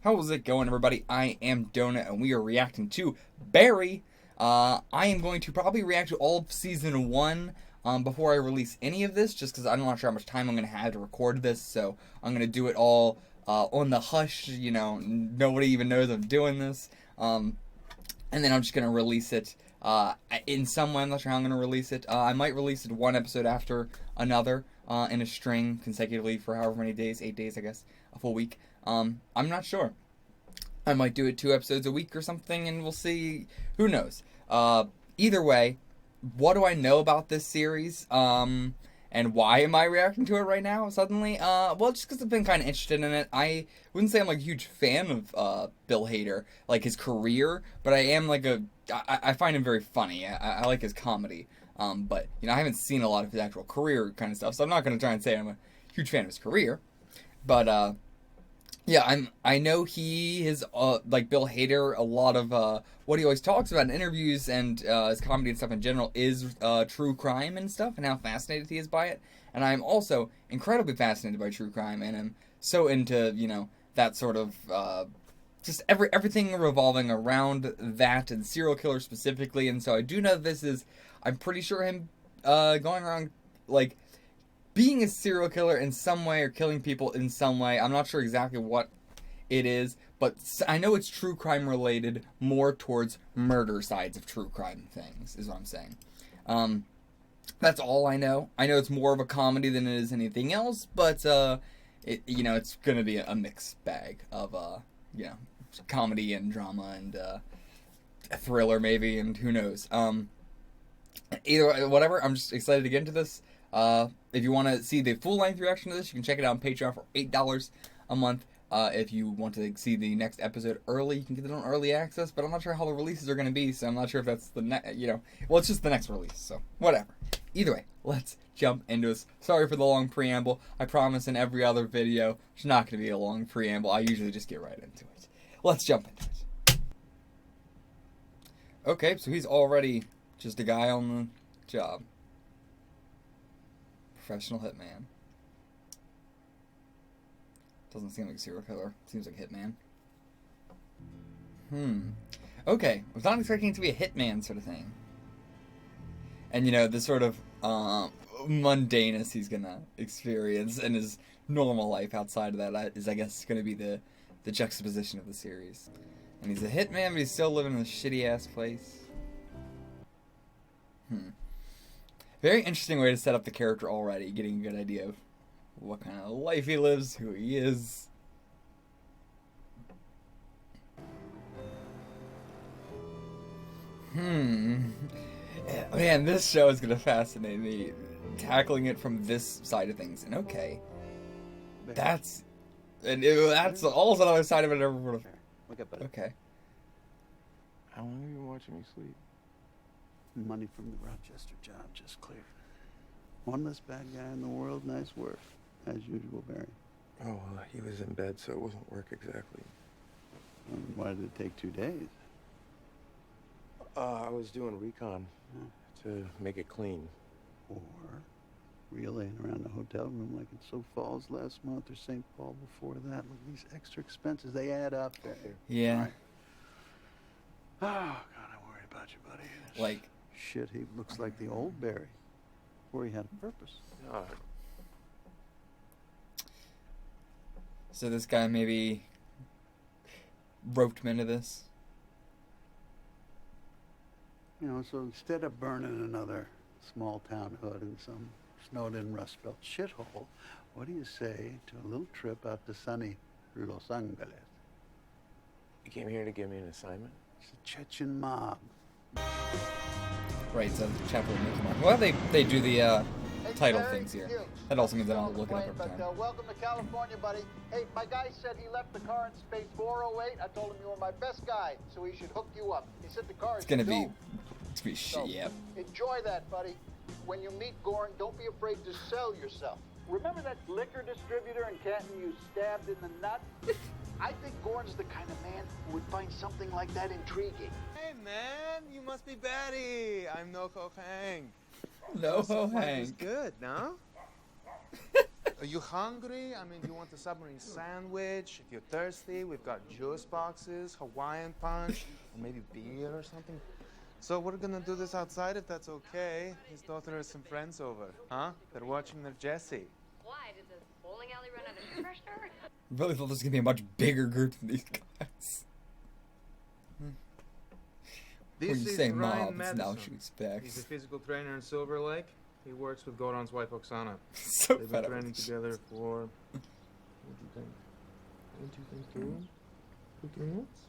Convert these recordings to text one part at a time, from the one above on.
How's it going, everybody? I am Donut, and we are reacting to Barry. I am going to probably react to all of Season 1 before I release any of this, just because I'm not sure how much time I'm going to have to record this, so I'm going to do it all on the hush, you know, nobody even knows I'm doing this, and then I'm just going to release it in some way. I'm not sure how I'm going to release it. I might release it one episode after another in a string consecutively for however many days, 8 days, I guess, a full week. I'm not sure. I might do it 2 episodes a week or something, and we'll see. Who knows? Either way, what do I know about this series? And why am I reacting to it right now, suddenly? Well, just because I've been kind of interested in it. I wouldn't say I'm, like, a huge fan of Bill Hader, like, his career, but I am, like, I find him very funny. I like his comedy. But, you know, I haven't seen a lot of his actual career kind of stuff, so I'm not going to try and say I'm a huge fan of his career. But, yeah, I know he is, like Bill Hader, a lot of, what he always talks about in interviews and, his comedy and stuff in general is, true crime and stuff, and how fascinated he is by it. And I'm also incredibly fascinated by true crime, and I'm so into, you know, that sort of, just everything revolving around that, and serial killers specifically, and so I do know this is, I'm pretty sure him, going around, like, being a serial killer in some way or killing people in some way. I'm not sure exactly what it is, but I know it's true crime related, more towards murder sides of true crime things, is what I'm saying. That's all I know. I know it's more of a comedy than it is anything else, but, you know, it's gonna be a mixed bag of, you know, comedy and drama and, a thriller maybe, and who knows. Either way, whatever, I'm just excited to get into this. If you want to see the full-length reaction to this, you can check it out on Patreon for $8 a month. If you want to see the next episode early, you can get it on early access, but I'm not sure how the releases are going to be, so I'm not sure if that's the next, you know, well, it's just the next release, so whatever. Either way, let's jump into this. Sorry for the long preamble. I promise in every other video, it's not going to be a long preamble. I usually just get right into it. Let's jump into it. Okay, so he's already just a guy on the job. Professional hitman. Doesn't seem like a serial killer. Seems like a hitman. Okay. I was not expecting it to be a hitman sort of thing. And, you know, the sort of mundaneness he's gonna experience in his normal life outside of that is, I guess, gonna be the juxtaposition of the series. And he's a hitman, but he's still living in a shitty-ass place. Very interesting way to set up the character already, getting a good idea of what kind of life he lives, who he is. Man, this show is gonna fascinate me, tackling it from this side of things. And okay, that's also another side of it I never would have. Okay. How long have you been watching me sleep? Money from the Rochester job just cleared. One less bad guy in the world. Nice work. As usual, Barry. Oh, he was in bed, so it wasn't work exactly. Why did it take 2 days? I was doing recon to make it clean. Or relaying around the hotel room like in Sioux Falls last month or St. Paul before that. Look, these extra expenses, they add up. Yeah. Right. Oh, God, I'm worried about you, buddy. Like, shit, he looks like the old Barry, where he had a purpose. So this guy maybe roped him into this? You know, so instead of burning another small town hood in some snowed-in Rust Belt shithole, what do you say to a little trip out to sunny Los Angeles? You came here to give me an assignment? It's a Chechen mob. Right, so chapter of Mickey Mouse. Well, they do the title things here. That also means I don't have to look it up every time. Welcome to California, buddy. Hey, my guy said he left the car in space 408. I told him you were my best guy, so he should hook you up. He said the car is It's gonna be shit, yeah. Enjoy that, buddy. When you meet Gorin, don't be afraid to sell yourself. Remember that liquor distributor in Canton you stabbed in the nut? I think Gorin's the kind of man who would find something like that intriguing. Hey man, you must be Batty. I'm No Ho Hang. No Ho Hang. Good, no? Are you hungry? I mean, do you want a submarine sandwich? If you're thirsty, we've got juice boxes, Hawaiian punch, or maybe beer or something. So we're gonna do this outside if that's okay. His daughter has some friends over, huh? They're watching their Jessie. Why? Did the bowling alley run out of air freshener? Really thought this was gonna be a much bigger group than these guys. When you say mob, it's now what you He's expect. a physical trainer in Silver Lake. He works with Goran's wife, Oksana. So They've fed been up training with this together for, what do you think? What do you think, 2 months?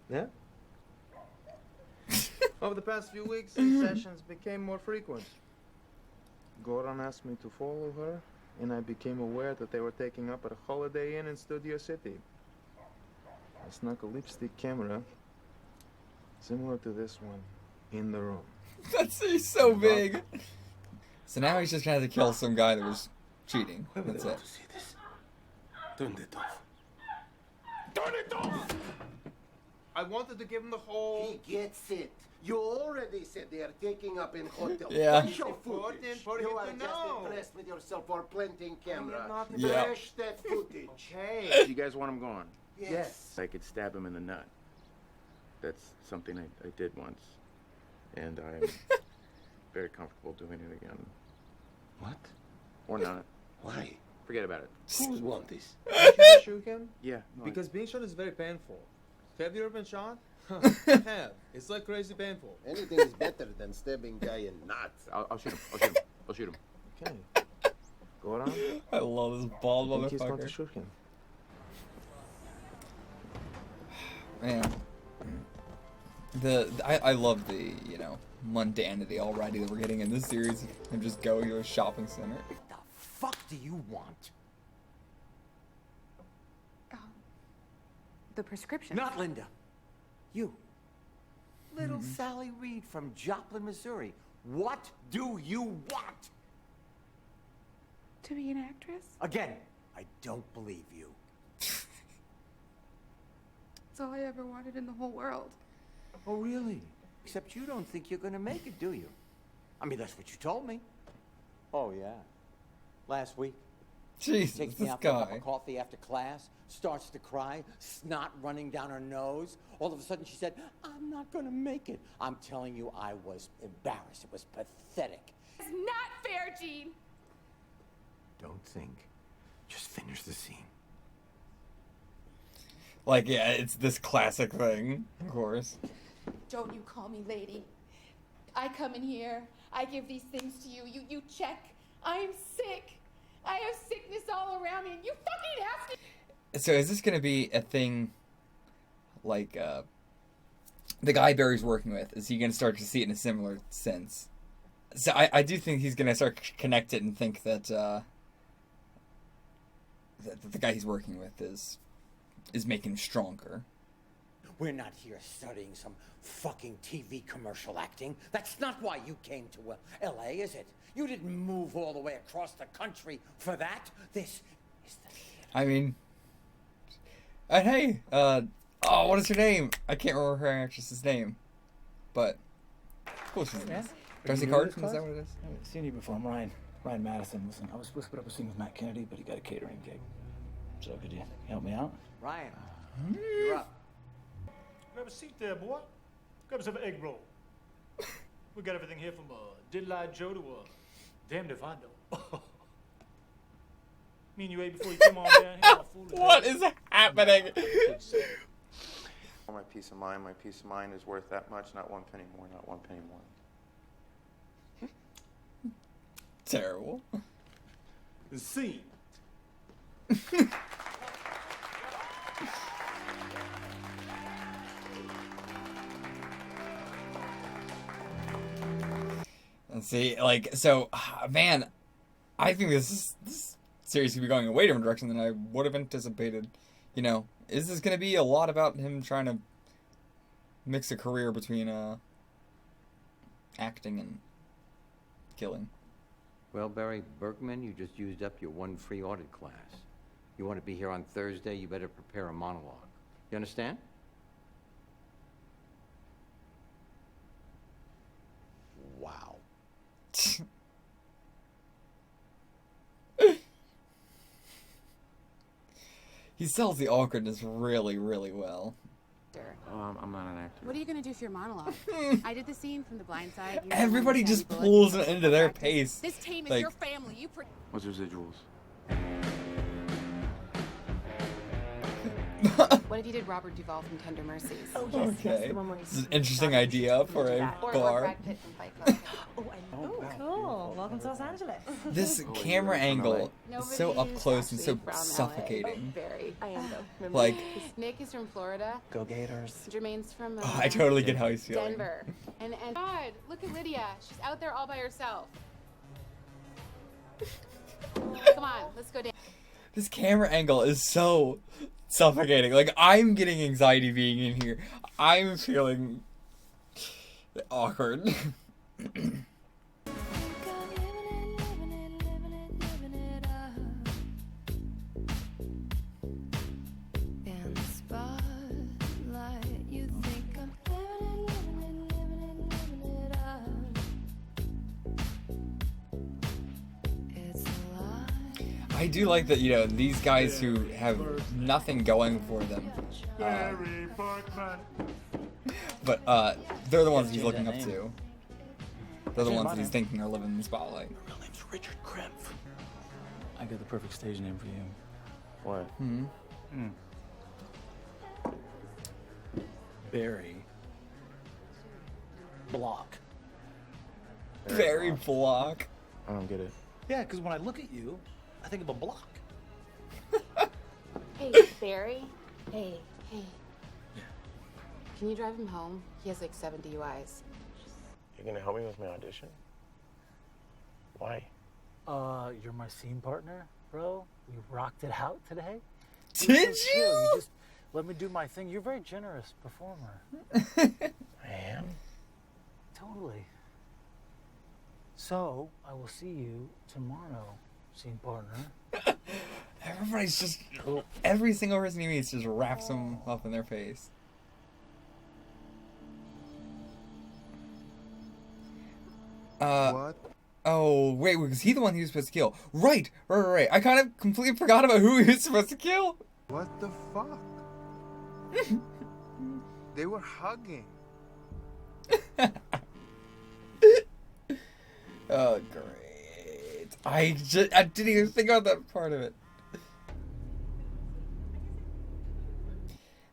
Yeah? Over the past few weeks, these sessions became more frequent. Goran asked me to follow her, and I became aware that they were taking up at a Holiday Inn in Studio City. I snuck a lipstick camera, similar to this one, in the room. That's he's so big. So now he's just gonna have to kill some guy that was cheating. That's it. see this. Turn it off. Turn it off! I wanted to give him the whole... He gets it. You already said they are taking up in hotel. Yeah. Show Important footage. for You him are to just know. impressed with yourself for planting camera. not Yeah. Flash that footage. Hey! You guys want him gone? Yes. I could stab him in the nut. That's something I did once. And I'm very comfortable doing it again. What? Or not. Why? Forget about it. Who want this? Did you shoot him? Yeah. no, I- Because being shot is very painful. Have you ever been shot? I have. It's like crazy painful. Anything is better than stabbing guy in nuts. I'll shoot him. I'll shoot him. I'll shoot him. Okay. Goran, I love this bald I think he's going to motherfucker. shoot him. Man. I love the, mundanity already that we're getting in this series. Him just going to a shopping center. What the fuck do you want? The prescription. Not Linda. You. Little Sally Reed from Joplin, Missouri. What do you want? To be an actress? Again, I don't believe you. It's all I ever wanted in the whole world. Oh, really? Except you don't think you're gonna make it, do you? I mean, that's what you told me. Oh, yeah. Last week. Jesus, Takes me this out for a cup guy. of coffee after class, starts to cry, snot running down her nose. All of a sudden she said, I'm not gonna make it. I'm telling you, I was embarrassed. It was pathetic. It's not fair, Gene. Don't think. Just finish the scene. Like, yeah, it's this classic thing, of course. Don't you call me lady. I come in here, I give these things to you, you check. I am sick. I have sickness all around me, and you fucking have to... So is this going to be a thing, like, the guy Barry's working with? Is he going to start to see it in a similar sense? So I do think he's going to start to connect it and think that, that the guy he's working with is making him stronger. We're not here studying some fucking TV commercial acting. That's not why you came to L.A., is it? You didn't move all the way across the country for that. This is the theater. I mean, and hey, what is her name? I can't remember her actress's name, but cool she's in this. Darcy Carden, is that what it is? I haven't seen you before. I'm Ryan Madison. Listen, I was supposed to put up a scene with Matt Kennedy, but he got a catering gig. So could you help me out? Ryan, you're up. Grab a seat there, boy. Grab us an egg roll. We got everything here from Diddle-eyed Joe to damned if I know. Me and you ate before you came on down here. all fool and What head. is happening? For my peace of mind is worth that much, not 1 penny more, not 1 penny more. Terrible. The scene. And see, like, so, man, I think this series could be going in a way different direction than I would have anticipated. You know, is this going to be a lot about him trying to mix a career between acting and killing? Well, Barry Berkman, you just used up your one free audit class. You want to be here on Thursday, you better prepare a monologue. You understand? Wow. He sells the awkwardness really, really well. I'm not an actor. What are you gonna do for your monologue? I did the scene from The Blind Side. Everybody just pulls it into their pace. This team is Like- your family. You. What's residuals? What if you did Robert Duvall from Tender Mercies? Oh, Okay. This is an interesting idea for a bar. Brad Pitt from Fight Club. Oh, cool. Welcome to Los Angeles. This Oh, camera you're from LA? angle is so up close and so suffocating. Barry. I am though. Like, Nick is from Florida. Go Gators. Jermaine's from oh, I totally get how he's feeling. Denver. And God, look at Lydia. She's out there all by herself. Come on, let's go down. This camera angle is so suffocating. Like, I'm getting anxiety being in here. I'm feeling awkward. I do like that, you know, these guys who have nothing going for them. But they're the ones he's looking up to. They're the ones that he's thinking are living in the spotlight. Your real name's Richard Krempf. I got the perfect stage name for you. What? Barry Block. Very block. I don't get it. Yeah, because when I look at you, I think of a block. Hey, Barry. Hey. Can you drive him home? He has like 7 DUIs. You're gonna help me with my audition? Why? You're my scene partner, bro. We rocked it out today. Did So chill. You just let me do my thing. You're a very generous performer. I am? Totally. So, I will see you tomorrow, scene partner. Everybody's just... Every single person he meets just wraps him up in their face. What? Oh, wait, was he the one he was supposed to kill? Right. I kind of completely forgot about who he was supposed to kill. What the fuck? They were hugging. Oh, great. I didn't even think about that part of it.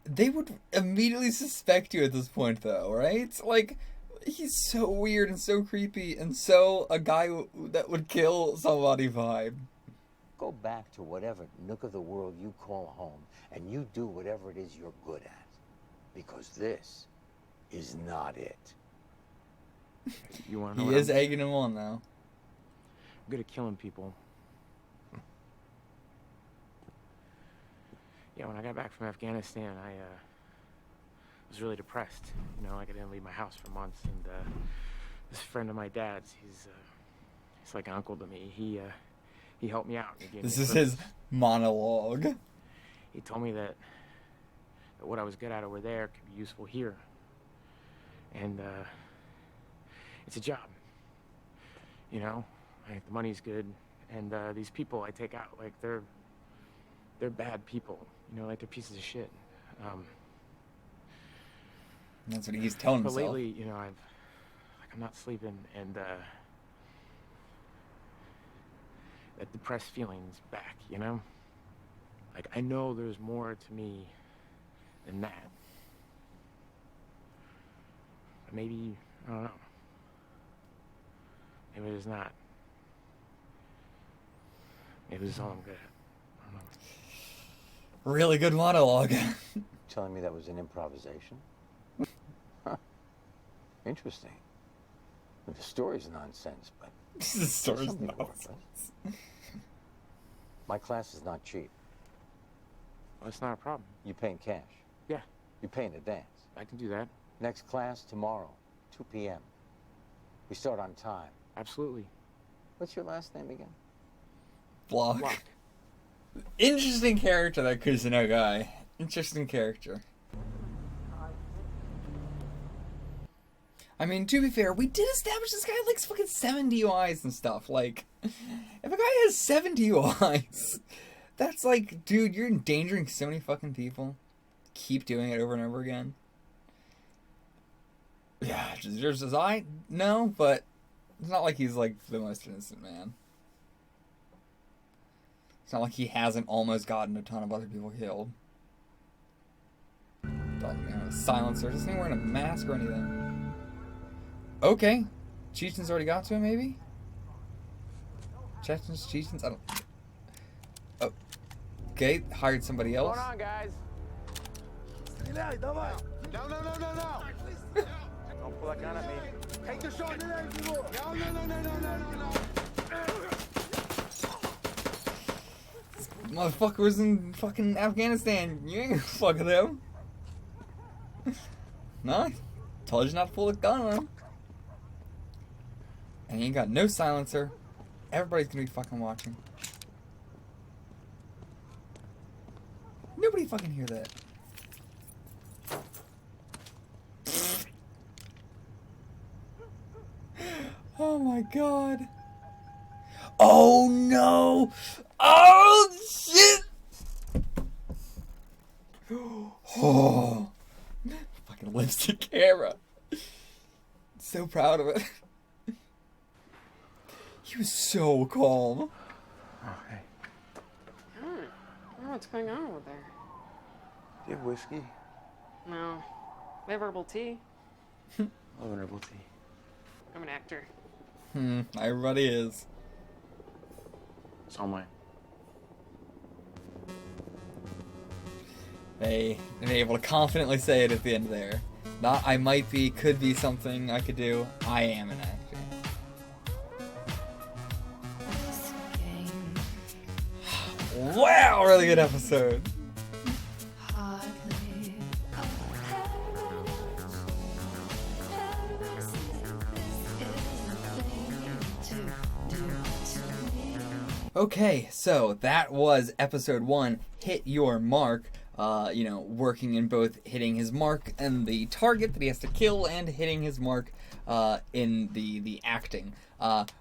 They would immediately suspect you at this point, though, right? Like, he's so weird and so creepy and so a guy that would kill somebody vibe. Go back to whatever nook of the world you call home, and you do whatever it is you're good at. Because this is not it. You wanna know He what is egging him on now. I'm good at killing people. Yeah, when I got back from Afghanistan, I was really depressed. You know, like I didn't leave my house for months, and this friend of my dad's, he's like an uncle to me. He helped me out. And he gave This me is purpose. his monologue. He told me that what I was good at over there could be useful here, and it's a job. You know, like the money's good, and these people I take out, like they're bad people. You know, like they're pieces of shit. That's what he's telling But himself. lately, you know, I'm not sleeping, and that depressed feeling's back. You know, like I know there's more to me than that. But maybe I don't know. Maybe there's not. Maybe this is all I'm good at. I don't know. Really good monologue. Telling me that was an improvisation? Huh. Interesting. The story's nonsense, but The story's something nonsense. worthless. My class is not cheap. Well, it's not a problem. You pay in cash. Yeah, You pay in advance. I can do that. Next class tomorrow, 2 p.m. We start on time. Absolutely. What's your last name again? Block. Block. Interesting character, that Kusuno guy. Interesting character. I mean, to be fair, we did establish this guy had like fucking 7 DUIs and stuff. Like, if a guy has 7 DUIs, That's like, dude, you're endangering so many fucking people. Keep doing it over and over again. Yeah, just as I know, but it's not like he's like the most innocent man. It's not like he hasn't almost gotten a ton of other people killed. Silencer. Doesn't he wearing a mask or anything? Okay. Cheechen's already got to him, maybe? Cheechen's? I don't... Oh. Okay, hired somebody else. What's going on, guys? No. Don't pull that gun at me. Take the shot. No. Motherfucker was in fucking Afghanistan. You ain't gonna fuck with him. No, told you not to pull a gun on him. And he ain't got no silencer. Everybody's gonna be fucking watching. Nobody fucking hear that. Oh my god. Oh no! Oh shit! Oh, fucking lipstick camera. So proud of it. He was so calm. Okay. What's going on over there? Do you have whiskey? No. We have herbal tea. I love an herbal tea. I'm an actor. Everybody is. So am I. They been able to confidently say it at the end there. Not I might be, could be something I could do. I am an actor. Wow, really good episode. Okay, so that was episode 1, Hit Your Mark. Working in both hitting his mark and the target that he has to kill and hitting his mark in the acting.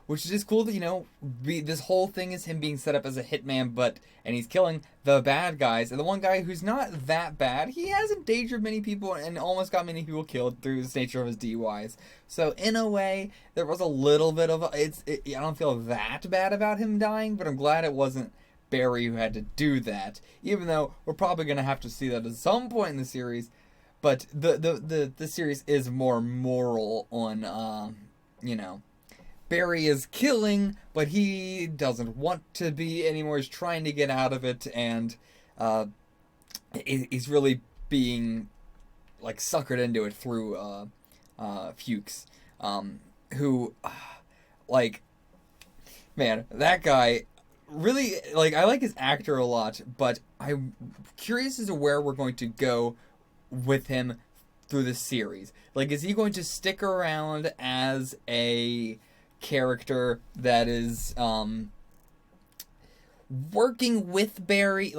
Which is just cool that, this whole thing is him being set up as a hitman, and he's killing the bad guys. And the one guy who's not that bad, he has endangered many people and almost got many people killed through the nature of his DUIs. So in a way, there was a little bit of, I don't feel that bad about him dying, but I'm glad it wasn't Barry who had to do that, even though we're probably going to have to see that at some point in the series. But the series is more moral on, Barry is killing, but he doesn't want to be anymore. He's trying to get out of it, and he's really being, suckered into it through Fuchs, who, man, that guy... Really, I like his actor a lot, but I'm curious as to where we're going to go with him through the series. Is he going to stick around as a character that is, working with Barry?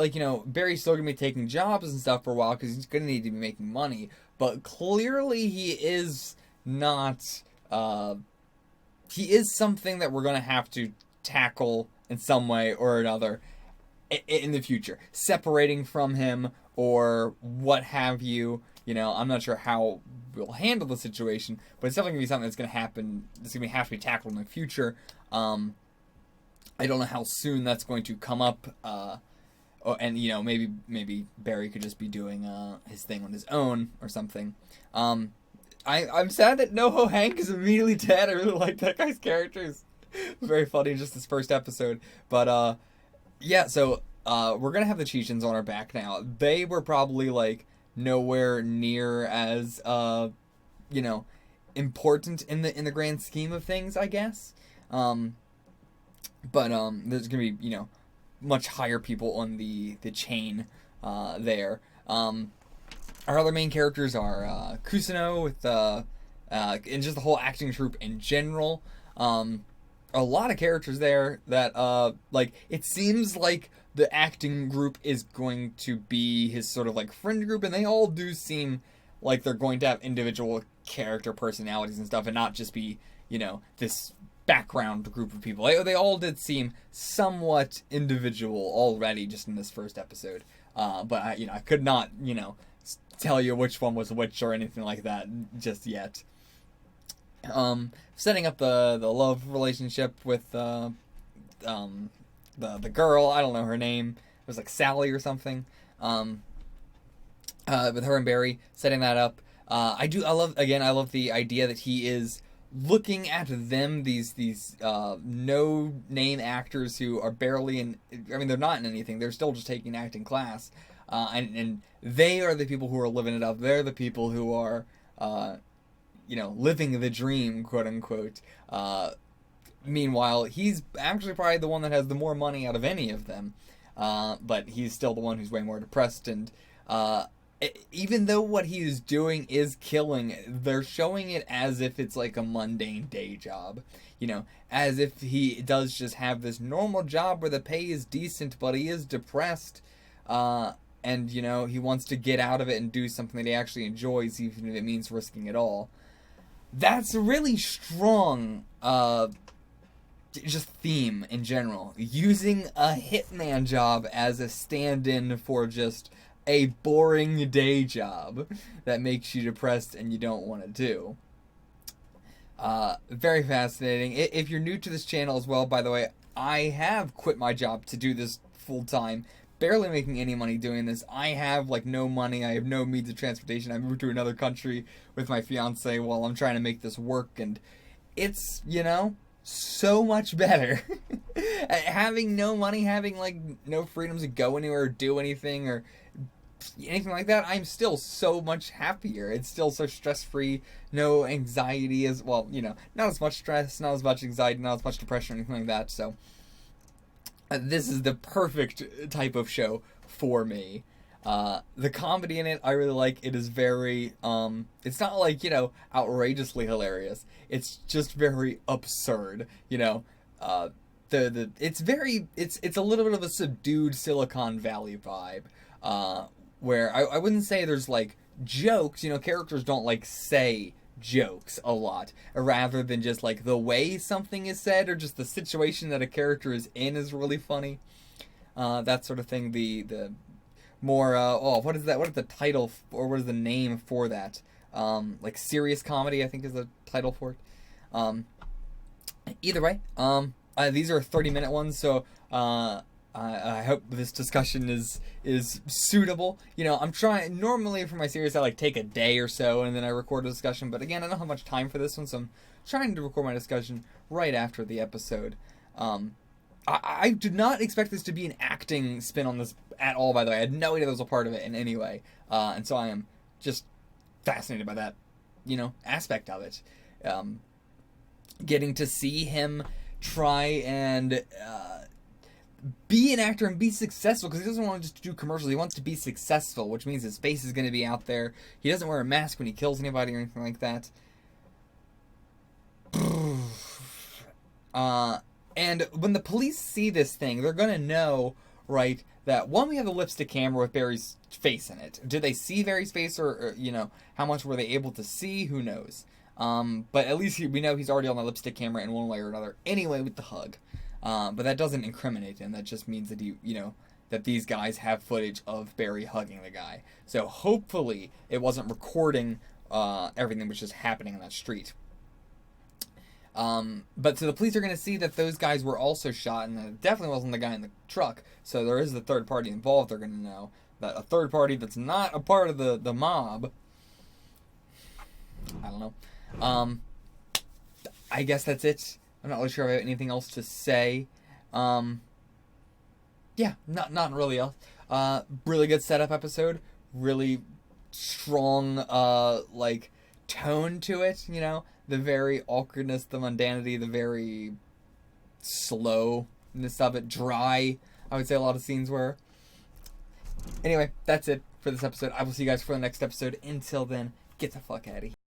Barry's still going to be taking jobs and stuff for a while because he's going to need to be making money, but clearly he is not, he is something that we're going to have to tackle in some way or another in the future, separating from him or what have you. I'm not sure how we'll handle the situation, but it's definitely gonna be something that's gonna happen. That's gonna have to be tackled in the future. I don't know how soon that's going to come up. Maybe Barry could just be doing his thing on his own or something. I'm sad that NoHo Hank is immediately dead. I really like that guy's characters. Very funny, just this first episode. But, so, we're gonna have the Cheechens on our back now. They were probably, nowhere near as, important in the grand scheme of things, I guess. There's gonna be, much higher people on the chain, there. Our other main characters are, Kusino with, and just the whole acting troupe in general. A lot of characters there that, it seems like the acting group is going to be his sort of, friend group, and they all do seem like they're going to have individual character personalities and stuff, and not just be, this background group of people. They all did seem somewhat individual already just in this first episode. But I could not, tell you which one was which or anything like that just yet. Setting up the love relationship with the girl. I don't know her name. It was like Sally or something. With her and Barry, setting that up. I love the idea that he is looking at them, these no name actors who are barely in. I mean, they're not in anything. They're still just taking acting class, and they are the people who are living it up. They're the people who are, living the dream, quote unquote. Meanwhile, he's actually probably the one that has the more money out of any of them, but he's still the one who's way more depressed. And even though what he is doing is killing, they're showing it as if it's like a mundane day job. As if he does just have this normal job where the pay is decent, but he is depressed. And, he wants to get out of it and do something that he actually enjoys, even if it means risking it all. That's a really strong, just theme in general. Using a hitman job as a stand-in for just a boring day job that makes you depressed and you don't want to do. Very fascinating. If you're new to this channel as well, by the way, I have quit my job to do this full time. Barely making any money doing this. I have no money. I have no means of transportation. I moved to another country with my fiance while I'm trying to make this work, and it's, so much better. Having no money, having no freedom to go anywhere or do anything or anything like that, I'm still so much happier. It's still so stress-free, no anxiety as well, not as much stress, not as much anxiety, not as much depression or anything like that. So this is the perfect type of show for me. The comedy in it, I really like. It is very, it's not outrageously hilarious. It's just very absurd, it's a little bit of a subdued Silicon Valley vibe, where I wouldn't say there's jokes, characters don't say jokes a lot, rather than just the way something is said or just the situation that a character is in is really funny. That sort of thing. The more what is that? What is the title or what is the name for that? Serious comedy, I think, is the title for it. Either way, these are 30-minute ones, so I hope this discussion is suitable. I'm trying, normally for my series I take a day or so and then I record a discussion, but again, I don't have much time for this one, so I'm trying to record my discussion right after the episode. I did not expect this to be an acting spin on this at all, by the way. I had no idea that was a part of it in any way. And so I am just fascinated by that, aspect of it. Getting to see him try and be an actor and be successful, because he doesn't want to just do commercials. He wants to be successful, which means his face is going to be out there. He doesn't wear a mask when he kills anybody or anything like that. And when the police see this thing, they're going to know, right, that, one, we have the lipstick camera with Barry's face in it. Did they see Barry's face, or how much were they able to see? Who knows? But at least we know he's already on the lipstick camera in one way or another, anyway, with the hug. But that doesn't incriminate him. That just means that that these guys have footage of Barry hugging the guy. So hopefully it wasn't recording everything that was just happening on that street. But so the police are going to see that those guys were also shot, and that it definitely wasn't the guy in the truck. So there is the third party involved. They're going to know that a third party that's not a part of the mob. I don't know. I guess that's it. I'm not really sure if I have anything else to say. Yeah, not really else. Really good setup episode. Really strong, tone to it, The very awkwardness, the mundanity, the very slowness of it. Dry, I would say a lot of scenes were. Anyway, that's it for this episode. I will see you guys for the next episode. Until then, get the fuck out of here.